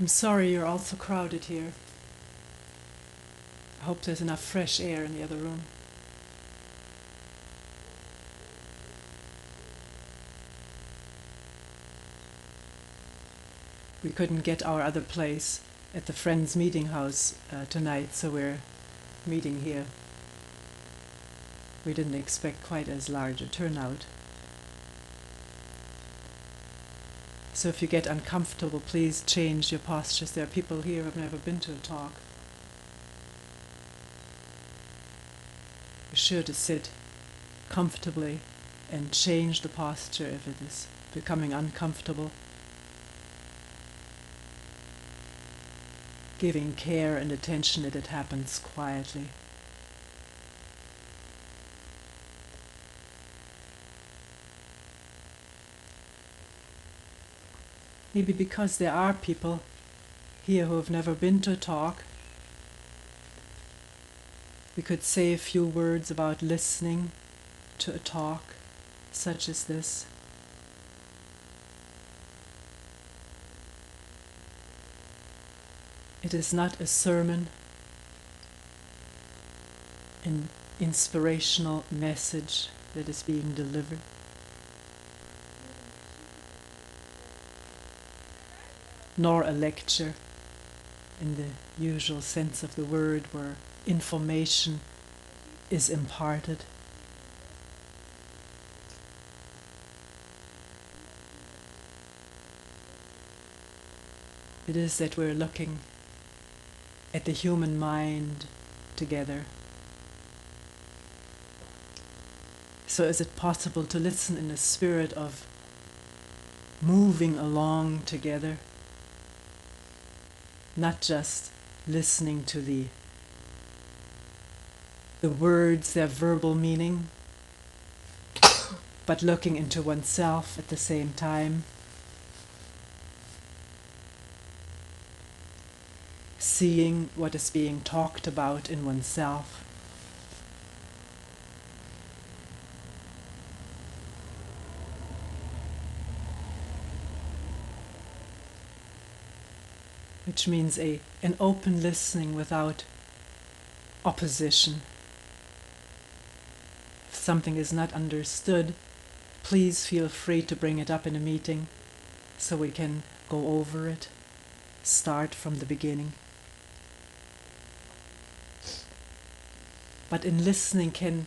I'm sorry you're all so crowded here. I hope there's enough fresh air in the other room. We couldn't get our other place at the Friends Meeting House tonight, so we're meeting here. We didn't expect quite as large a turnout. So if you get uncomfortable, please change your postures. There are people here who have never been to a talk. Be sure to sit comfortably and change the posture if it is becoming uncomfortable. Giving care and attention that it happens quietly. Maybe because there are people here who have never been to a talk, we could say a few words about listening to a talk such as this. It is not a sermon, an inspirational message that is being delivered. Nor a lecture in the usual sense of the word, where information is imparted. It is that we're looking at the human mind together. So is it possible to listen in a spirit of moving along together? Not just listening to the words, their verbal meaning, but looking into oneself at the same time. Seeing what is being talked about in oneself. Which means an open listening without opposition. If something is not understood, please feel free to bring it up in a meeting so we can go over it, start from the beginning. But in listening, can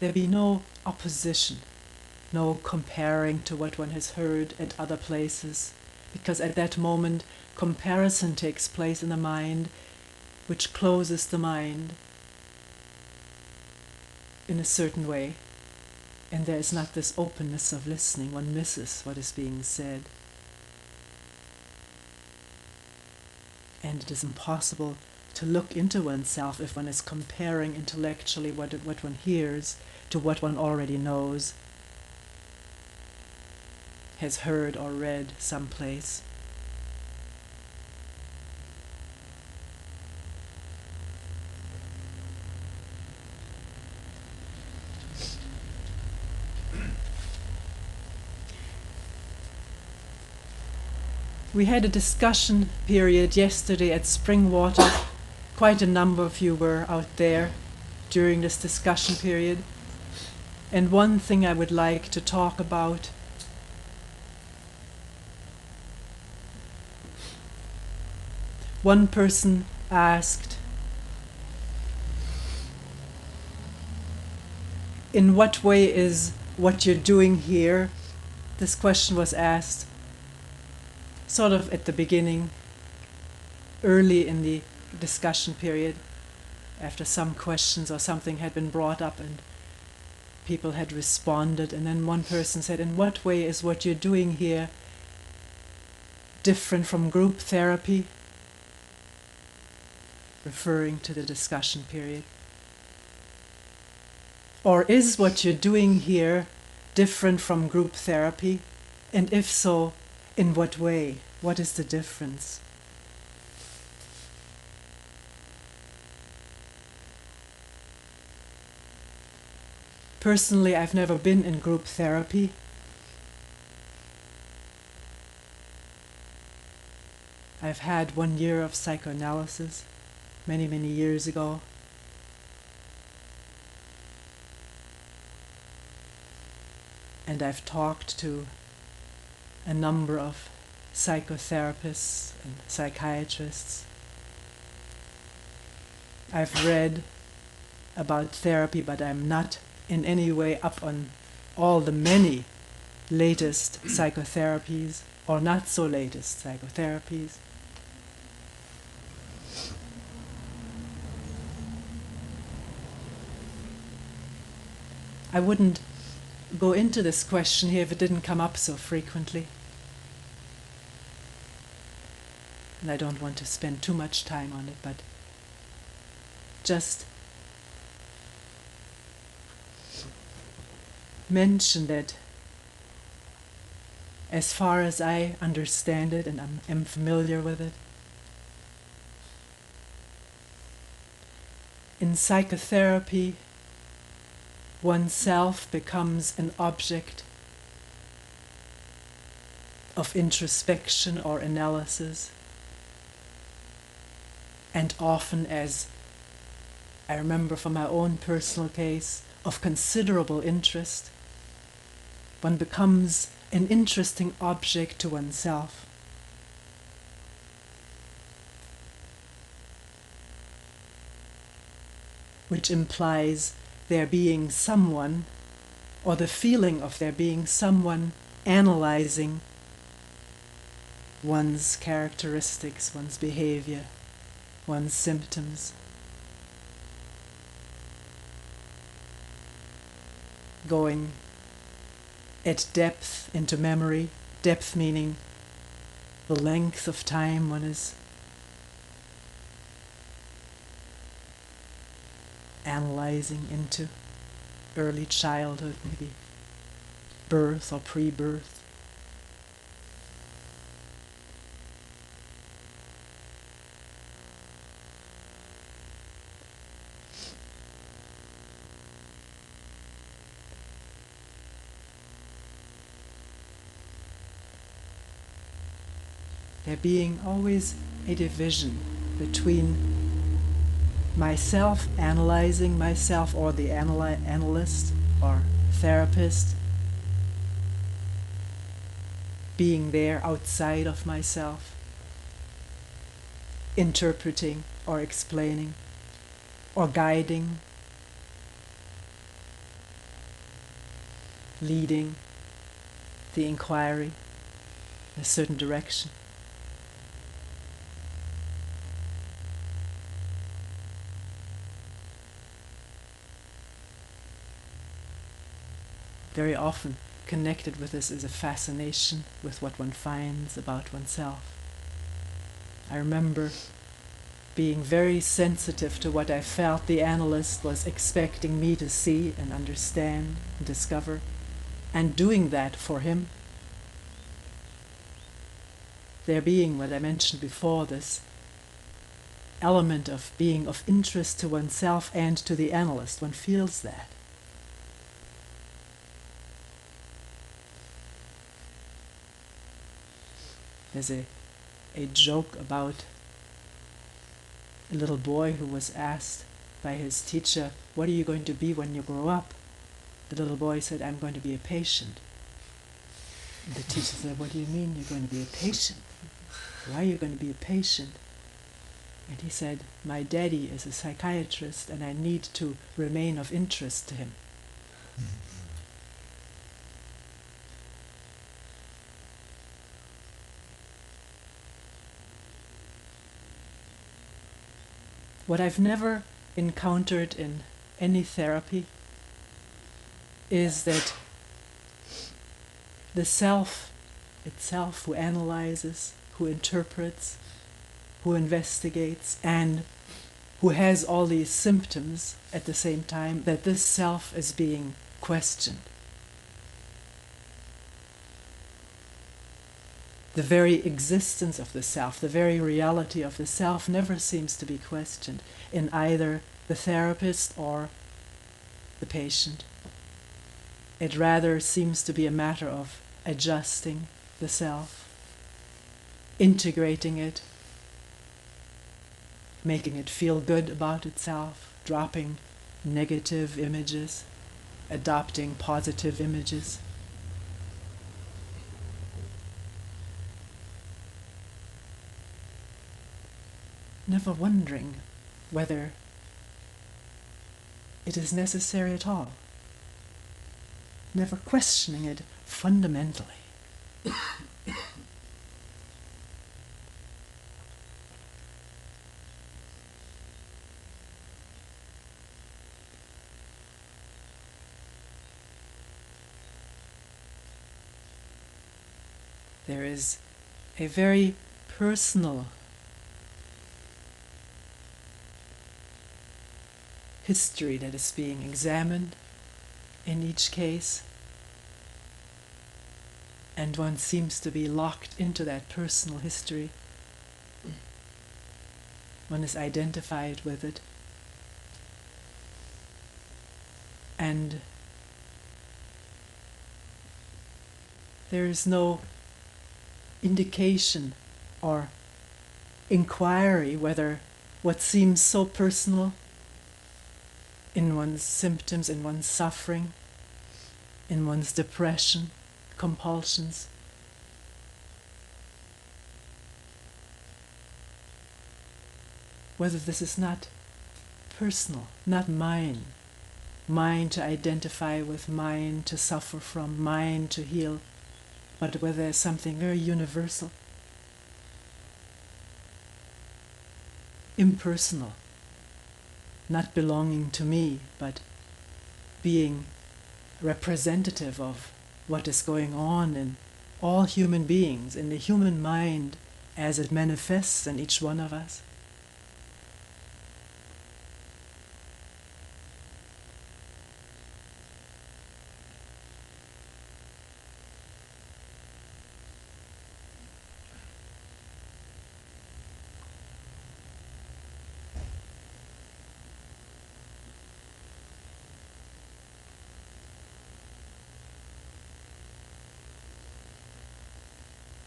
there be no opposition, no comparing to what one has heard at other places? Because at that moment, comparison takes place in the mind, which closes the mind in a certain way. And there is not this openness of listening. One misses what is being said. And it is impossible to look into oneself if one is comparing intellectually what one hears to what one already knows, has heard or read someplace. We had a discussion period yesterday at Springwater. Quite a number of you were out there during this discussion period. And one thing I would like to talk about one person asked, in what way is what you're doing here? This question was asked sort of at the beginning, early in the discussion period, after some questions or something had been brought up and people had responded, and then one person said, in what way is what you're doing here different from group therapy? Referring to the discussion period. Or is what you're doing here different from group therapy? And if so, in what way? What is the difference? Personally, I've never been in group therapy. I've had 1 year of psychoanalysis many, many years ago. And I've talked to a number of psychotherapists and psychiatrists. I've read about therapy, but I'm not in any way up on all the many latest psychotherapies or not so latest psychotherapies. I wouldn't go into this question here if it didn't come up so frequently. And I don't want to spend too much time on it, but just mention that as far as I understand it, and am familiar with it, in psychotherapy, oneself becomes an object of introspection or analysis, and often, as I remember from my own personal case, of considerable interest. One becomes an interesting object to oneself. Which implies there being someone, or the feeling of there being someone analyzing one's characteristics, one's behavior, one's symptoms. Going at depth into memory, depth meaning the length of time one is analyzing into, early childhood, maybe birth or pre-birth. There being always a division between myself analyzing myself, or the analyst or therapist being there outside of myself, interpreting or explaining or guiding, leading the inquiry in a certain direction. Very often connected with this is a fascination with what one finds about oneself. I remember being very sensitive to what I felt the analyst was expecting me to see and understand and discover, and doing that for him. There being, what I mentioned before, this element of being of interest to oneself and to the analyst. One feels that. There's a joke about a little boy who was asked by his teacher, "What are you going to be when you grow up?" The little boy said, "I'm going to be a patient." And the teacher said, "What do you mean you're going to be a patient? Why are you going to be a patient?" And he said, "My daddy is a psychiatrist and I need to remain of interest to him." What I've never encountered in any therapy is that the self itself, who analyzes, who interprets, who investigates, and who has all these symptoms at the same time, that this self is being questioned. The very existence of the self, the very reality of the self never seems to be questioned in either the therapist or the patient. It rather seems to be a matter of adjusting the self. integrating it, making it feel good about itself, dropping negative images, adopting positive images. Never wondering whether it is necessary at all. Never questioning it fundamentally. There is a very personal history that is being examined in each case, and one seems to be locked into that personal history. One is identified with it, and there is no indication or inquiry whether what seems so personal in one's symptoms, in one's suffering, in one's depression, compulsions, whether this is not personal, not mine to identify with, mine to suffer from, mine to heal, but whether there's something very universal, impersonal, not belonging to me, but being representative of what is going on in all human beings, in the human mind as it manifests in each one of us.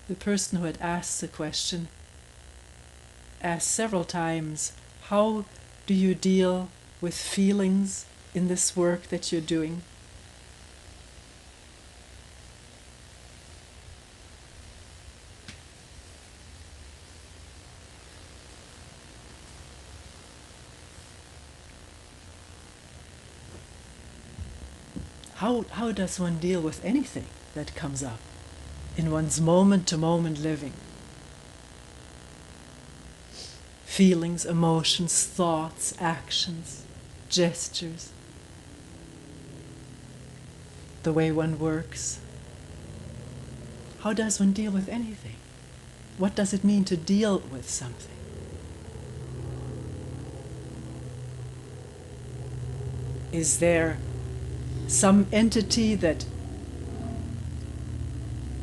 The person who had asked the question asked several times, how do you deal with feelings in this work that you're doing? How does one deal with anything that comes up in one's moment-to-moment living? Feelings, emotions, thoughts, actions, gestures, the way one works. How does one deal with anything? What does it mean to deal with something? Is there some entity that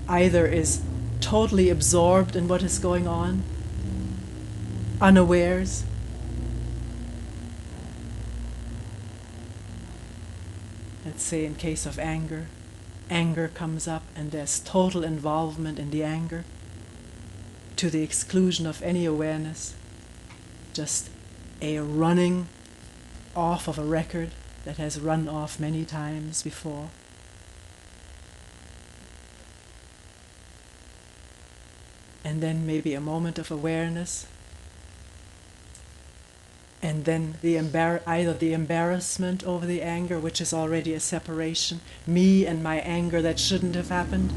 either is totally absorbed in what is going on, unawares, let's say in case of anger, anger comes up and there's total involvement in the anger to the exclusion of any awareness, just a running off of a record that has run off many times before. And then maybe a moment of awareness, and then either the embarrassment over the anger, which is already a separation, me and my anger that shouldn't have happened,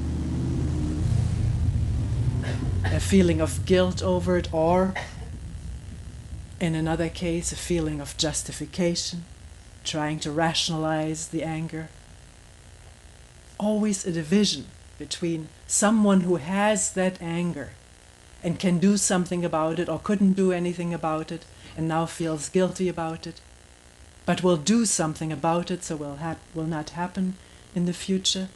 a feeling of guilt over it, or in another case a feeling of justification, trying to rationalize the anger. Always a division between someone who has that anger and can do something about it, or couldn't do anything about it and now feels guilty about it, but will do something about it so will not happen in the future.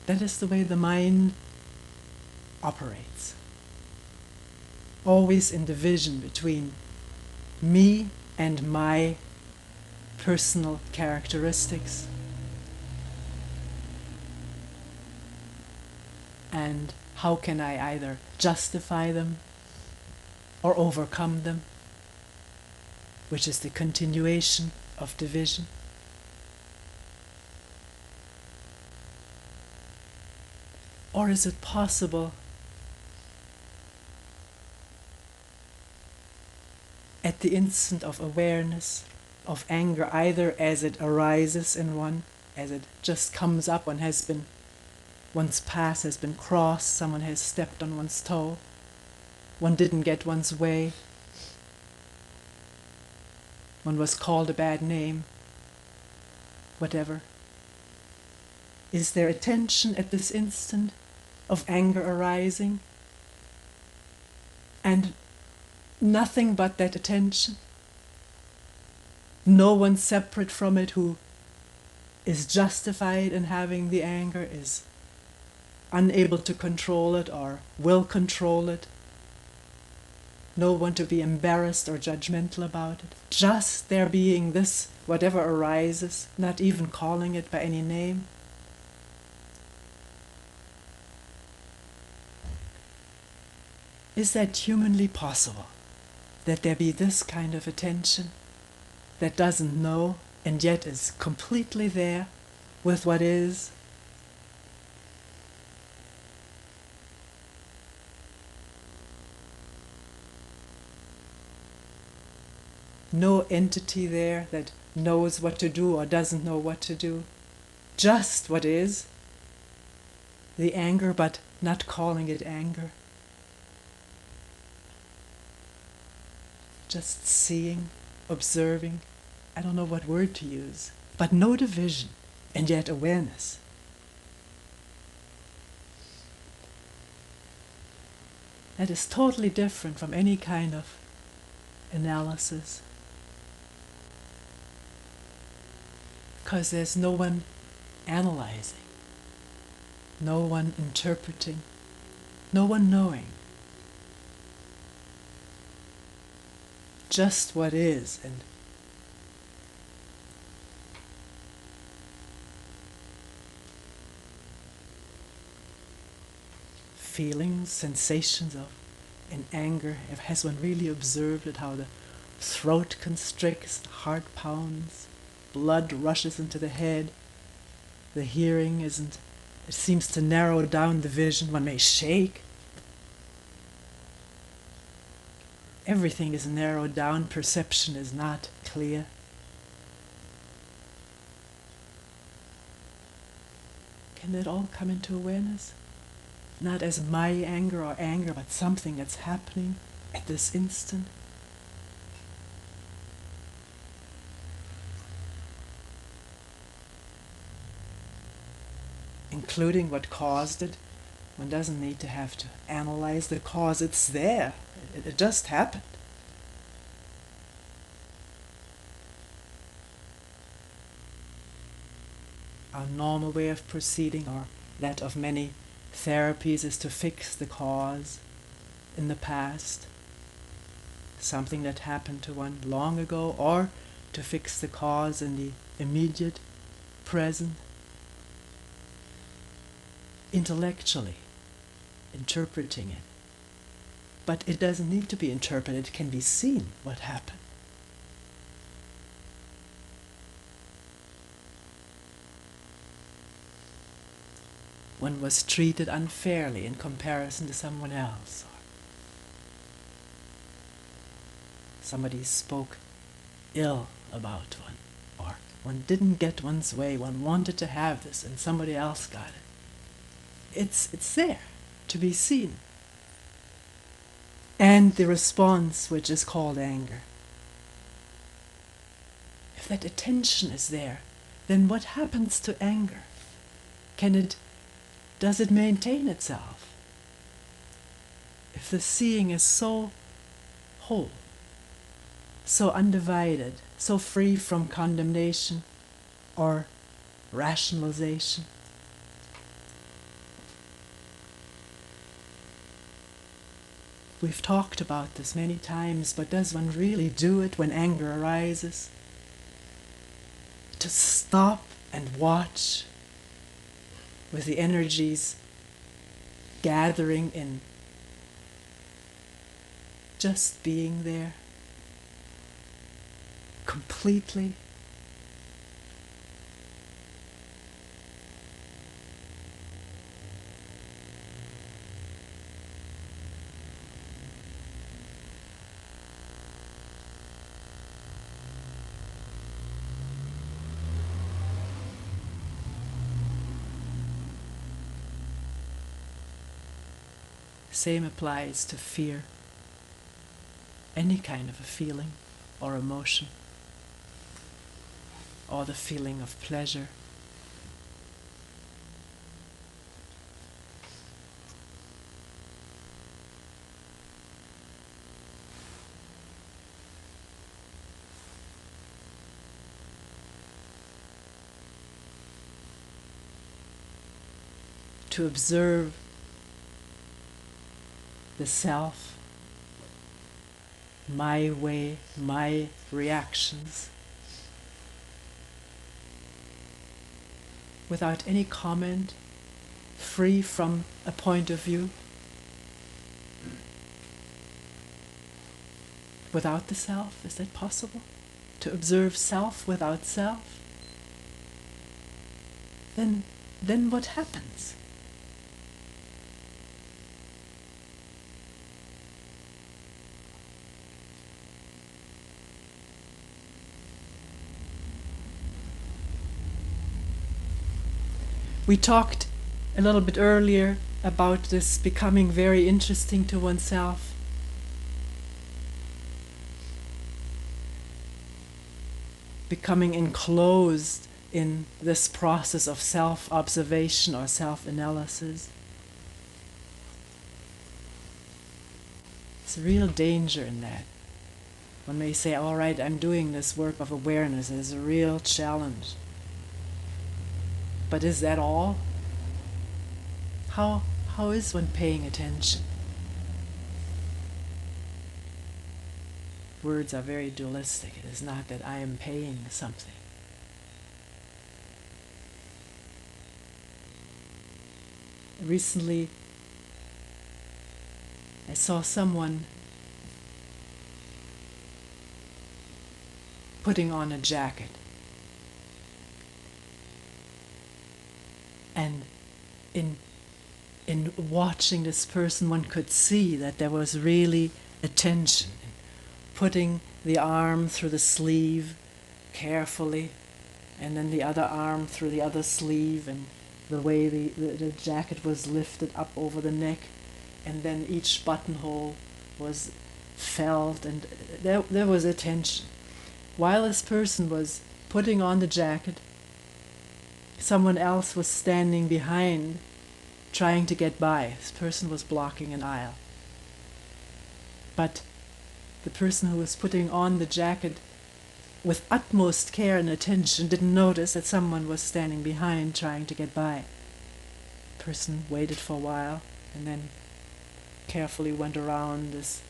That is the way the mind operates. Always in division between me and my personal characteristics, And how can I either justify them or overcome them, which is the continuation of division. Or is it possible at the instant of awareness of anger, either as it arises in one, as it just comes up, one's path has been crossed, someone has stepped on one's toe, one didn't get one's way, one was called a bad name, whatever. Is there attention at this instant of anger arising? And nothing but that attention? No one separate from it who is justified in having the anger, is unable to control it or will control it. No one to be embarrassed or judgmental about it. Just there being this, whatever arises, not even calling it by any name. Is that humanly possible? That there be this kind of attention that doesn't know and yet is completely there with what is? No entity there that knows what to do or doesn't know what to do. Just what is. The anger, but not calling it anger. Just seeing, observing, I don't know what word to use, but no division, and yet awareness. That is totally different from any kind of analysis. Because there's no one analyzing, no one interpreting, no one knowing. Just what is, and feelings, sensations of in anger. Has one really observed it, how the throat constricts, the heart pounds, blood rushes into the head, the hearing isn't, it seems to narrow down the vision, one may shake. Everything is narrowed down, perception is not clear. Can that all come into awareness? Not as my anger or anger, but something that's happening at this instant. Including what caused it. One doesn't need to have to analyze the cause, it's there. It just happened. Our normal way of proceeding, or that of many therapies, is to fix the cause in the past, something that happened to one long ago, or to fix the cause in the immediate present, intellectually interpreting it. But it doesn't need to be interpreted, it can be seen what happened. One was treated unfairly in comparison to someone else. Somebody spoke ill about one, or one didn't get one's way, one wanted to have this and somebody else got it. It's there to be seen. And the response, which is called anger. If that attention is there, then what happens to anger? Does it maintain itself? If the seeing is so whole, so undivided, so free from condemnation or rationalization, we've talked about this many times, but does one really do it when anger arises? To stop and watch with the energies gathering in, just being there completely. Same applies to fear, any kind of a feeling or emotion, or the feeling of pleasure. To observe the self, my way, my reactions, without any comment, free from a point of view, without the self. Is that possible? To observe self without self? Then what happens? We talked a little bit earlier about this becoming very interesting to oneself. Becoming enclosed in this process of self-observation or self-analysis. There's a real danger in that. One may say, all right, I'm doing this work of awareness. It's a real challenge. But is that all? How is one paying attention? Words are very dualistic. It is not that I am paying something. Recently, I saw someone putting on a jacket. And in watching this person, one could see that there was really attention in putting the arm through the sleeve carefully, and then the other arm through the other sleeve, and the way the jacket was lifted up over the neck, and then each buttonhole was felt, and there was attention. While this person was putting on the jacket, someone else was standing behind, trying to get by. This person was blocking an aisle. But the person who was putting on the jacket with utmost care and attention didn't notice that someone was standing behind trying to get by. The person waited for a while and then carefully went around this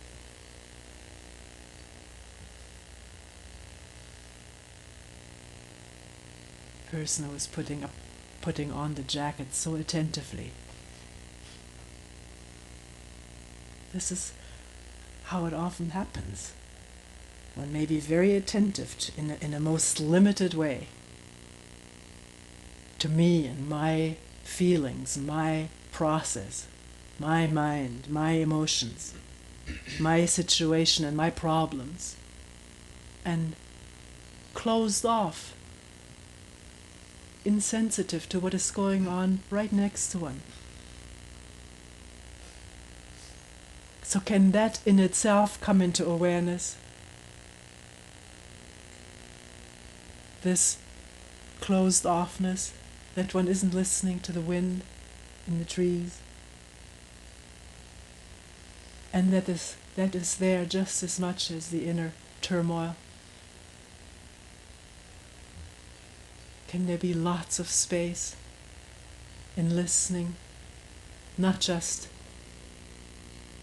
person who was putting on the jacket so attentively. This is how it often happens. One may be very attentive in a most limited way to me and my feelings, my process, my mind, my emotions, my situation and my problems, and closed off, insensitive to what is going on right next to one. So can that in itself come into awareness? This closed offness, that one isn't listening to the wind in the trees, and that is there just as much as the inner turmoil. Can there be lots of space in listening, not just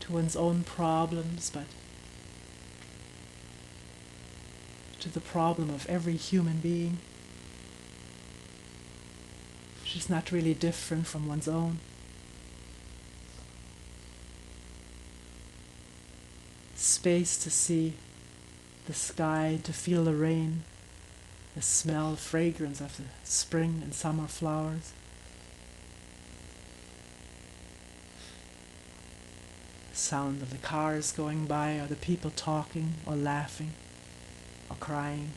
to one's own problems, but to the problem of every human being, which is not really different from one's own? space to see the sky, to feel the rain, the smell, fragrance of the spring and summer flowers. The sound of the cars going by, or the people talking, or laughing, or crying.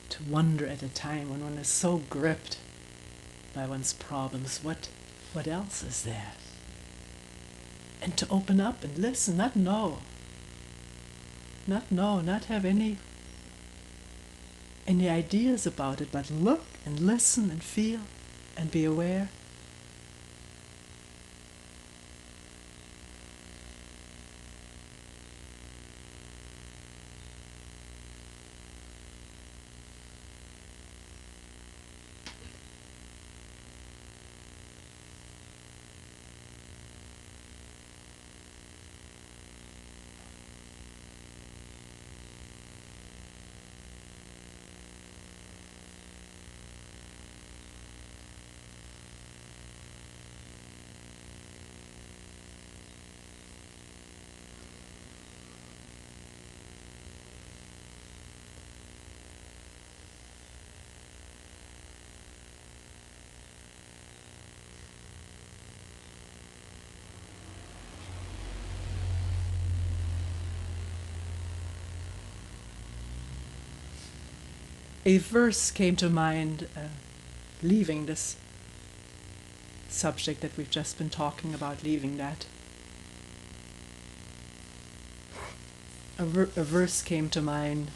To wonder at a time when one is so gripped by one's problems, what else is there? And to open up and listen, not have any ideas about it, but look and listen and feel and be aware. A verse came to mind, leaving this subject that we've just been talking about, leaving that. A verse came to mind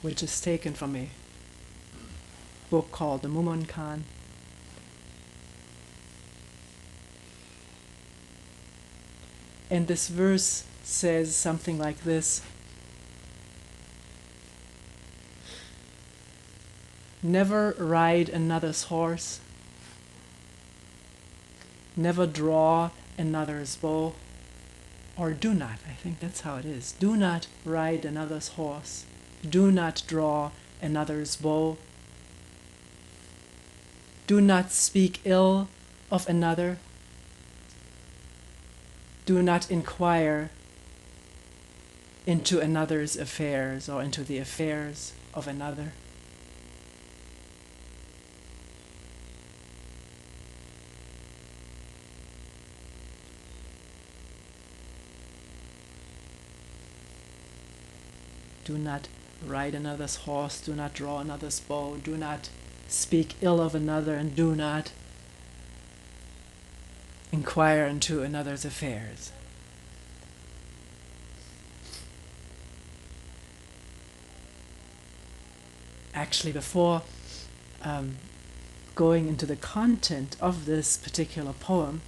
which is taken from a book called the Mumonkan. And this verse says something like this: never ride another's horse, never draw another's bow, or do not, I think that's how it is. Do not ride another's horse, do not draw another's bow, do not speak ill of another, do not inquire into another's affairs or into the affairs of another. Do not ride another's horse, do not draw another's bow, do not speak ill of another, and do not inquire into another's affairs. Actually, before going into the content of this particular poem,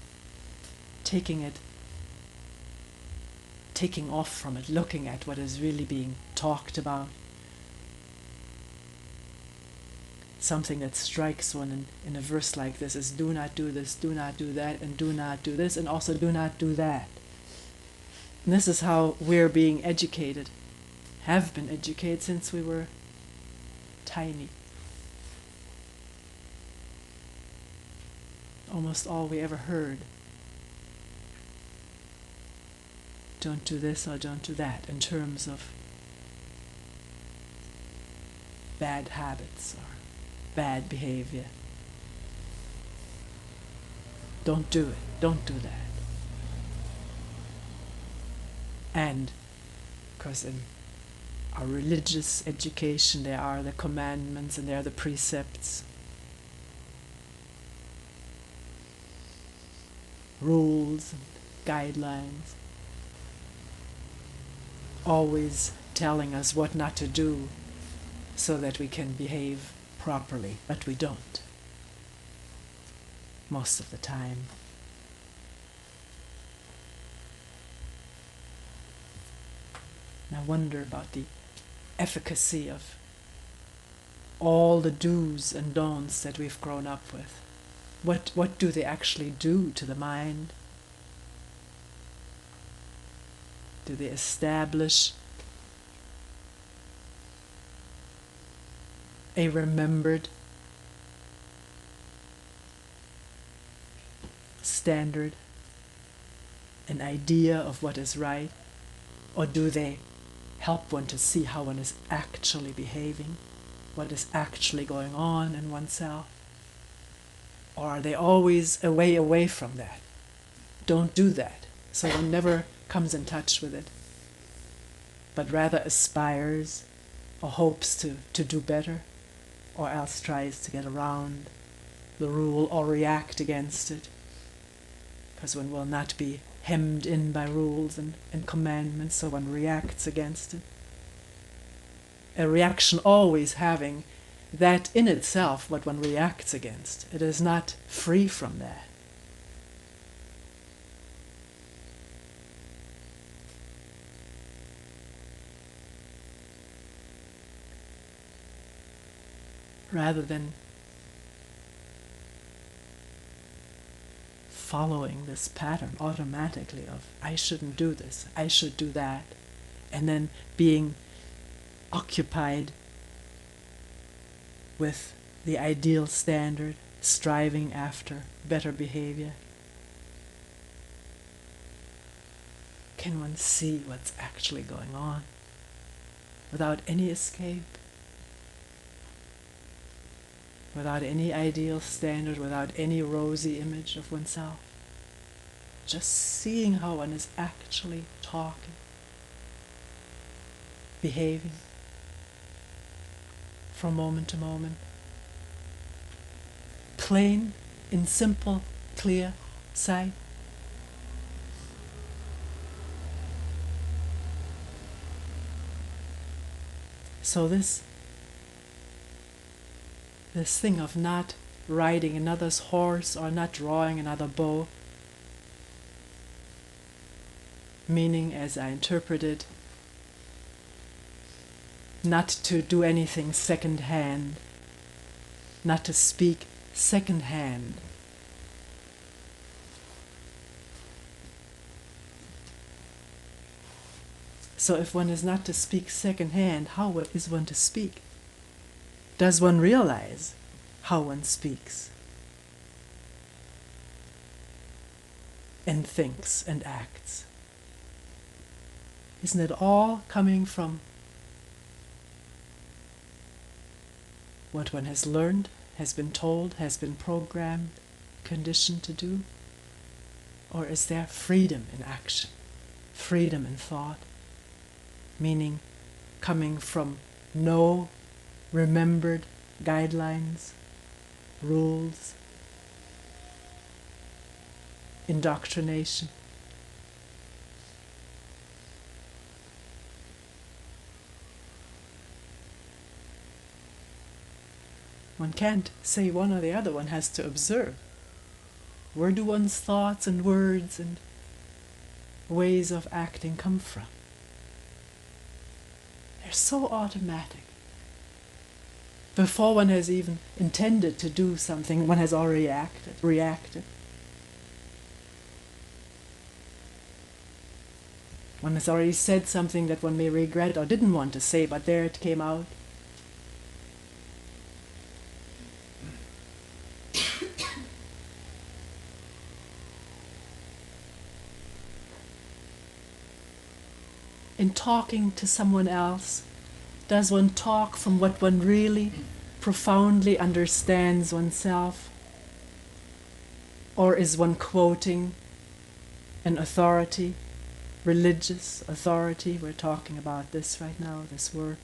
taking off from it, looking at what is really being talked about, something that strikes one in a verse like this is do not do this, do not do that, and do not do this, and also do not do that. And this is how we're being educated, have been educated since we were tiny. Almost all we ever heard. Don't do this or don't do that, in terms of bad habits or bad behavior. Don't do it, don't do that. And, of course, in our religious education, there are the commandments and there are the precepts, rules and guidelines, always telling us what not to do so that we can behave properly, but we don't most of the time. And I wonder about the efficacy of all the do's and don'ts that we've grown up with. What do they actually do to the mind? Do they establish a remembered standard, an idea of what is right, or do they help one to see how one is actually behaving, what is actually going on in oneself? Or are they always away from that? Don't do that. So one never comes in touch with it, but rather aspires or hopes to do better, or else tries to get around the rule or react against it, because one will not be hemmed in by rules and commandments, so one reacts against it. A reaction always having that in itself what one reacts against. It is not free from that. Rather than following this pattern automatically of I shouldn't do this, I should do that, and then being occupied with the ideal standard, striving after better behavior. Can one see what's actually going on without any escape? Without any ideal standard, without any rosy image of oneself. Just seeing how one is actually talking, behaving, from moment to moment. Plain, in simple, clear sight. So this thing of not riding another's horse or not drawing another bow, meaning, as I interpret it, not to do anything second-hand, not to speak second-hand. So if one is not to speak second-hand, how is one to speak? Does one realize how one speaks and thinks and acts? Isn't it all coming from what one has learned, has been told, has been programmed, conditioned to do? Or is there freedom in action, freedom in thought, meaning coming from no remembered guidelines, rules, indoctrination? One can't say one or the other, one has to observe. Where do one's thoughts and words and ways of acting come from? They're so automatic. Before one has even intended to do something, one has already reacted. One has already said something that one may regret or didn't want to say, but there it came out. In talking to someone else, does one talk from what one really profoundly understands oneself? Or is one quoting an authority, religious authority? We're talking about this right now, this work.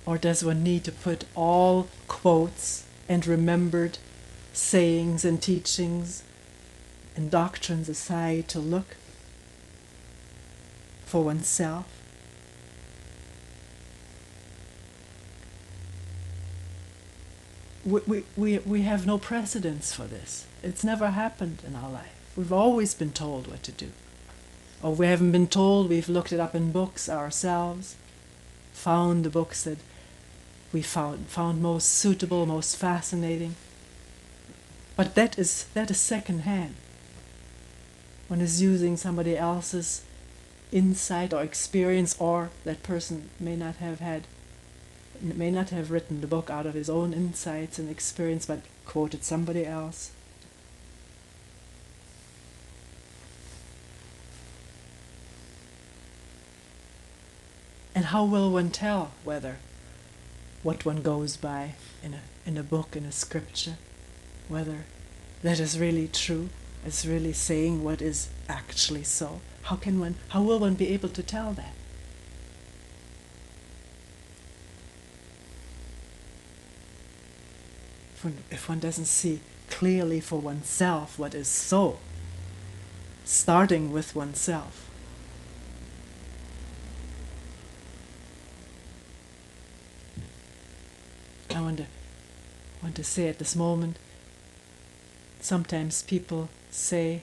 Or does one need to put all quotes and remembered sayings and teachings and doctrines aside to look for oneself? We have no precedence for this. It's never happened in our life. We've always been told what to do. Or we haven't been told, we've looked it up in books ourselves, found the books that we found most suitable, most fascinating. But that is second hand. One is using somebody else's insight or experience, or that person may not have written the book out of his own insights and experience, but quoted somebody else. And how will one tell whether what one goes by in a book, in a scripture, whether that is really true, is really saying what is actually so? How will one be able to tell that? If one doesn't see clearly for oneself what is so, starting with oneself. I want to say at this moment, sometimes people say,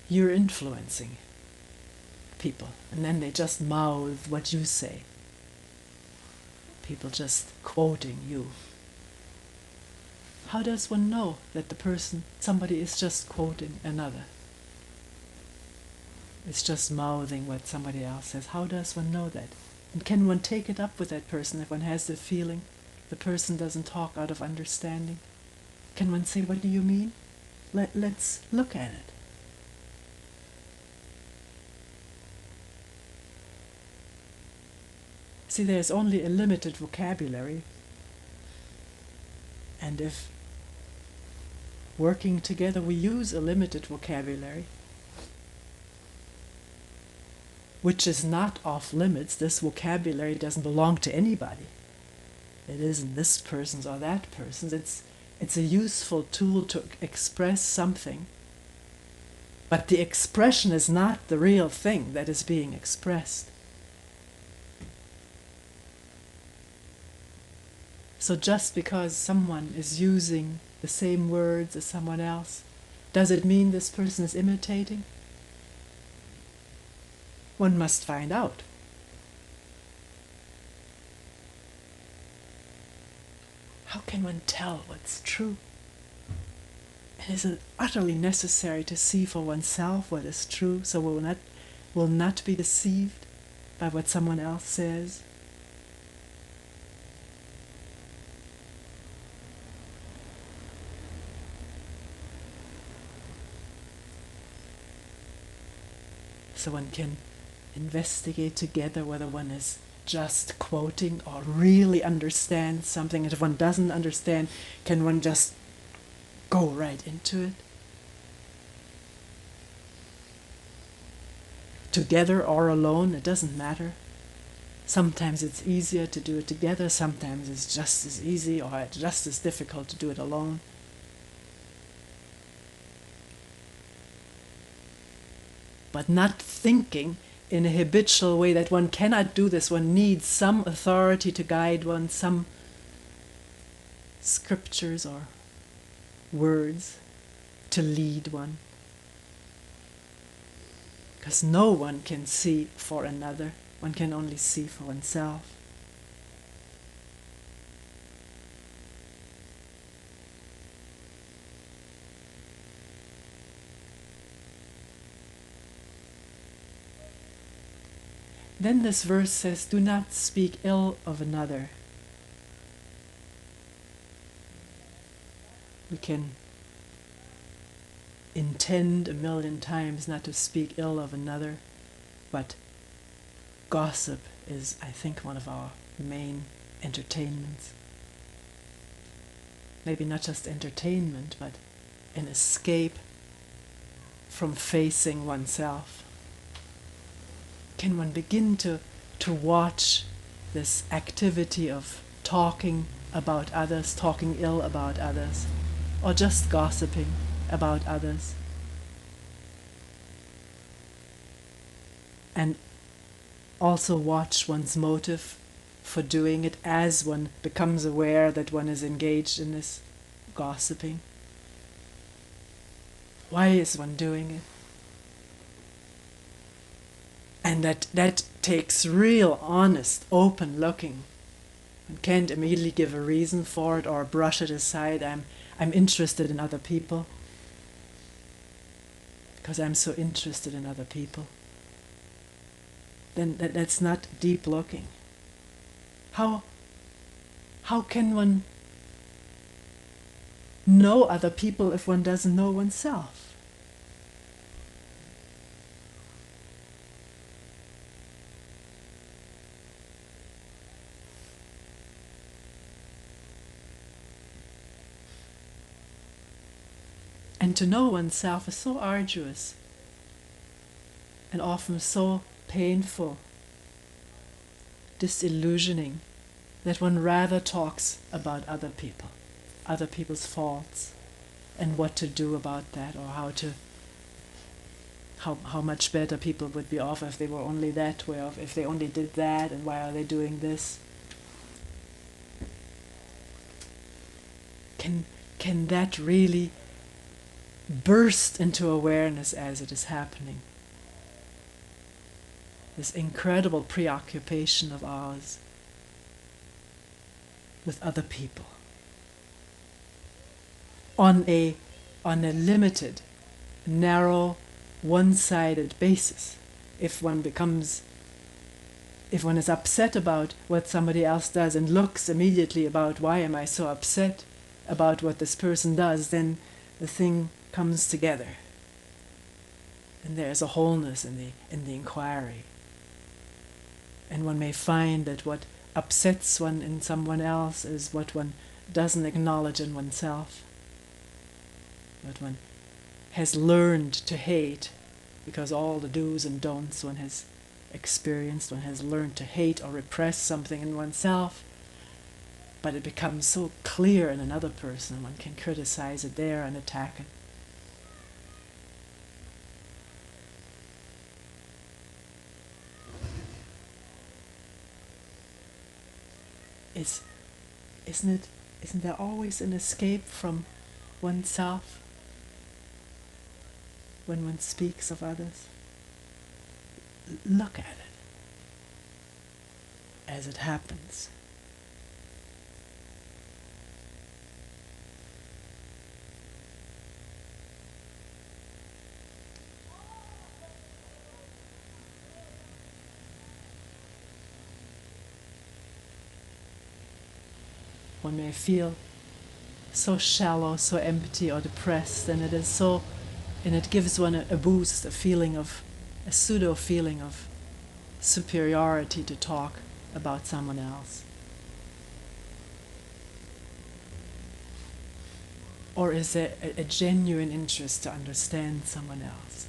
you're influencing people, and then they just mouth what you say. People just quoting you. How does one know that somebody is just quoting another? It's just mouthing what somebody else says. How does one know that? And can one take it up with that person if one has the feeling the person doesn't talk out of understanding? Can one say, what do you mean? Let's look at it. See, there's only a limited vocabulary. And if working together we use a limited vocabulary, which is not off limits, this vocabulary doesn't belong to anybody. It isn't this person's or that person's. It's a useful tool to express something. But the expression is not the real thing that is being expressed. So just because someone is using the same words as someone else, does it mean this person is imitating? One must find out. How can one tell what's true? And is it utterly necessary to see for oneself what is true, so will not be deceived by what someone else says? So one can investigate together whether one is just quoting or really understands something. And if one doesn't understand, can one just go right into it? Together or alone, it doesn't matter. Sometimes it's easier to do it together, sometimes it's just as easy or just as difficult to do it alone. But not thinking in a habitual way that one cannot do this. One needs some authority to guide one, some scriptures or words to lead one. Because no one can see for another. One can only see for oneself. Then this verse says, do not speak ill of another. We can intend 1,000,000 times not to speak ill of another, but gossip is, I think, one of our main entertainments. Maybe not just entertainment, but an escape from facing oneself. Can one begin to watch this activity of talking about others, talking ill about others, or just gossiping about others? And also watch one's motive for doing it as one becomes aware that one is engaged in this gossiping. Why is one doing it? And that takes real, honest, open looking. One can't immediately give a reason for it or brush it aside. I'm interested in other people because I'm so interested in other people. Then that's not deep looking. How can one know other people if one doesn't know oneself? And to know oneself is so arduous and often so painful, disillusioning, that one rather talks about other people, other people's faults, and what to do about that, or how much better people would be off if they were only that way, or if they only did that, and why are they doing this? Can that really burst into awareness as it is happening? This incredible preoccupation of ours with other people on a limited, narrow, one-sided basis. If one is upset about what somebody else does and looks immediately about why am I so upset about what this person does, then the thing comes together, and there's a wholeness in the inquiry. And one may find that what upsets one in someone else is what one doesn't acknowledge in oneself, what one has learned to hate, because all the do's and don'ts one has experienced, one has learned to hate or repress something in oneself, but it becomes so clear in another person, one can criticize it there and attack it. Isn't there always an escape from oneself when one speaks of others? Look at it as it happens. One may feel so shallow, so empty or depressed, and it gives one a boost, a pseudo feeling of superiority to talk about someone else. Or is there a genuine interest to understand someone else?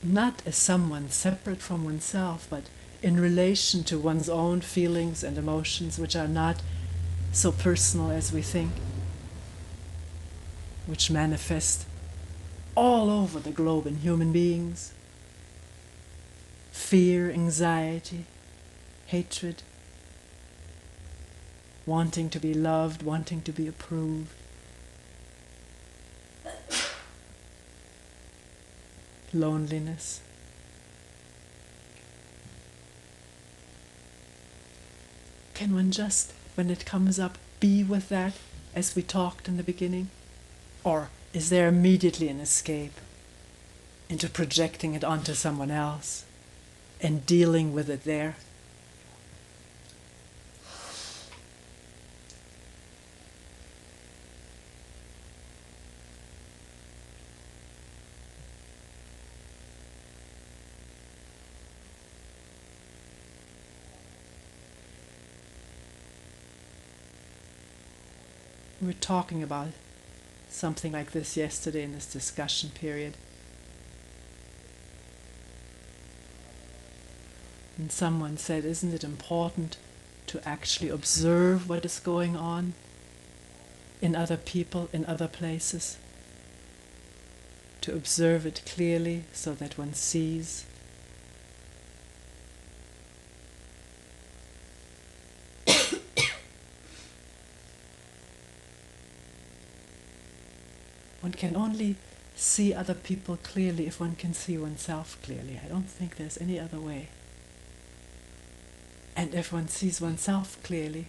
Not as someone separate from oneself, but in relation to one's own feelings and emotions, which are not so personal as we think, which manifest all over the globe in human beings. Fear, anxiety, hatred, wanting to be loved, wanting to be approved. Loneliness. Can one just, when it comes up, be with that as we talked in the beginning? Or is there immediately an escape into projecting it onto someone else and dealing with it there? We were talking about something like this yesterday in this discussion period. And someone said, isn't it important to actually observe what is going on in other people, in other places? To observe it clearly so that one sees. One can only see other people clearly if one can see oneself clearly. I don't think there's any other way. And if one sees oneself clearly,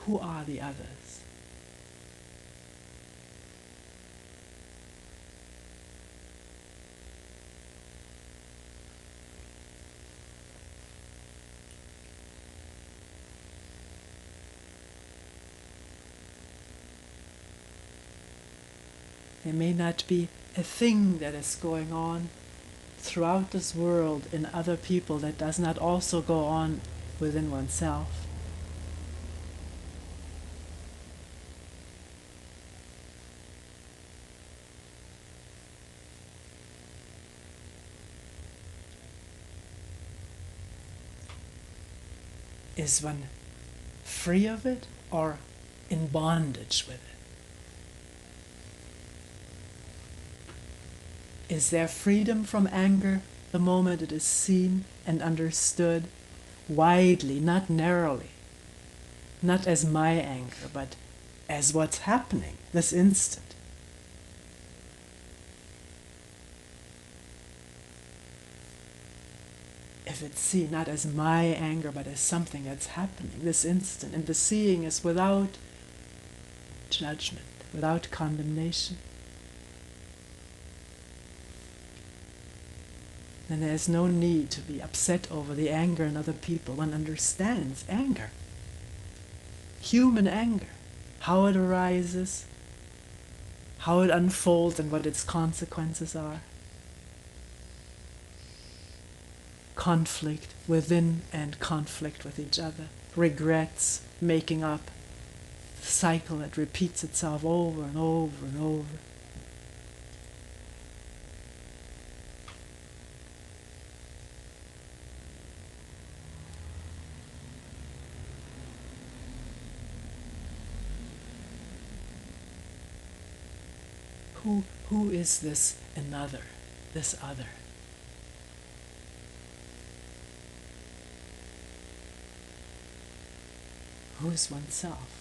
who are the others? There may not be a thing that is going on throughout this world in other people that does not also go on within oneself. Is one free of it or in bondage with it? Is there freedom from anger the moment it is seen and understood widely, not narrowly, not as my anger, but as what's happening this instant? If it's seen not as my anger, but as something that's happening this instant, and the seeing is without judgment, without condemnation, then there's no need to be upset over the anger in other people. One understands anger, human anger, how it arises, how it unfolds, and what its consequences are. Conflict within and conflict with each other, regrets, making up, the cycle that repeats itself over and over and over. Who is this another, this other? Who is oneself?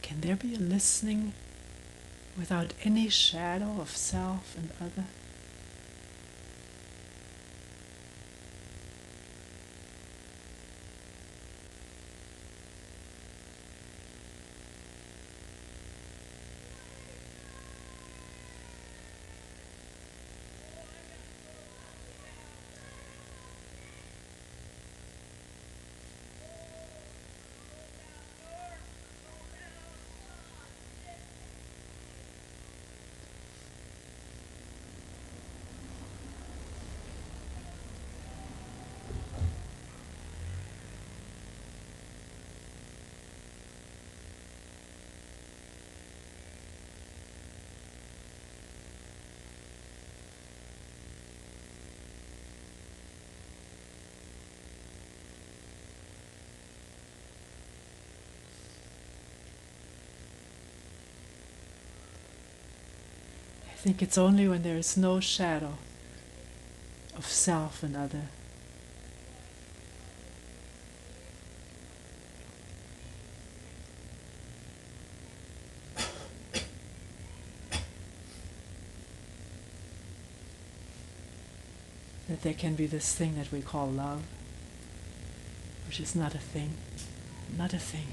Can there be a listening without any shadow of self and other? think it's only when there is no shadow of self and other that there can be this thing that we call love, which is not a thing, not a thing.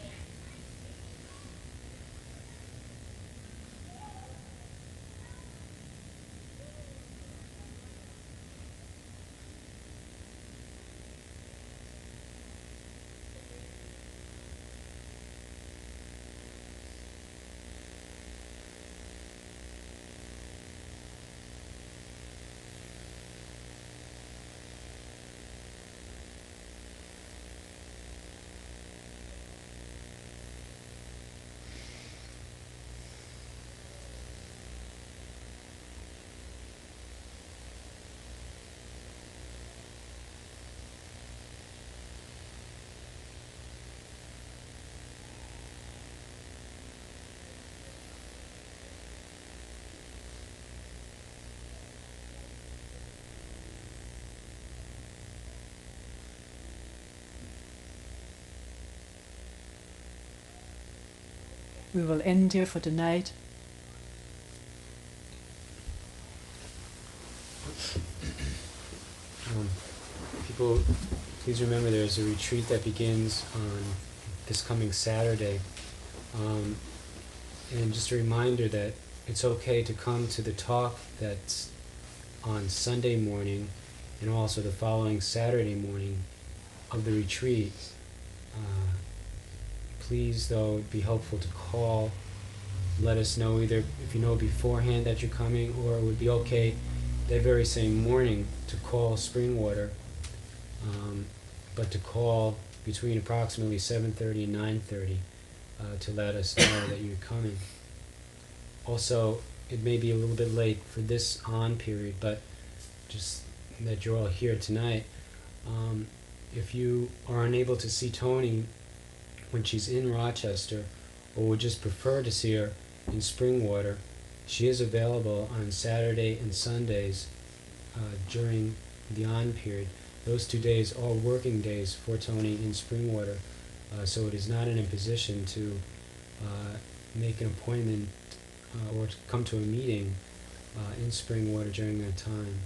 We will end here for tonight. People, please remember there's a retreat that begins on this coming Saturday. And just a reminder that it's okay to come to the talk that's on Sunday morning and also the following Saturday morning of the retreat. Please, though, it'd be helpful to call, let us know either if you know beforehand that you're coming, or it would be okay that very same morning to call Springwater, but to call between approximately 7:30 and 9:30 to let us know that you're coming. Also, it may be a little bit late for this on period, but just that you're all here tonight. If you are unable to see Toni when she's in Rochester, or would just prefer to see her in Springwater, she is available on Saturday and Sundays during the on period. Those 2 days are working days for Toni in Springwater, so it is not an imposition to make an appointment or to come to a meeting in Springwater during that time.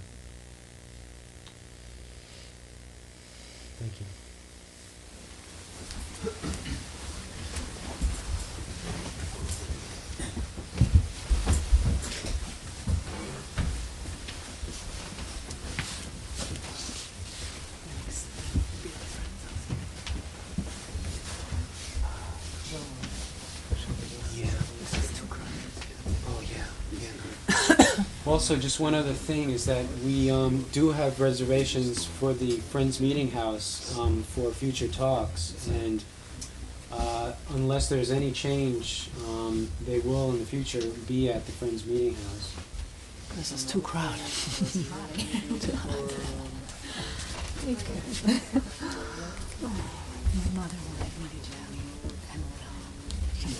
Thank you. Also, just one other thing is that we do have reservations for the Friends Meeting House for future talks, and unless there's any change, they will in the future be at the Friends Meeting House. This is too crowded.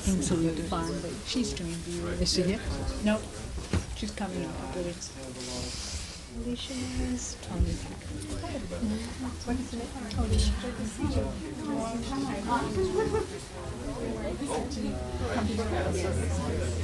Things will be fun, but she's doing beautiful. Is she here? Nope. She's coming in a couple of weeks. Alicia is Toni Packer. What is it? Alicia. Good to see you.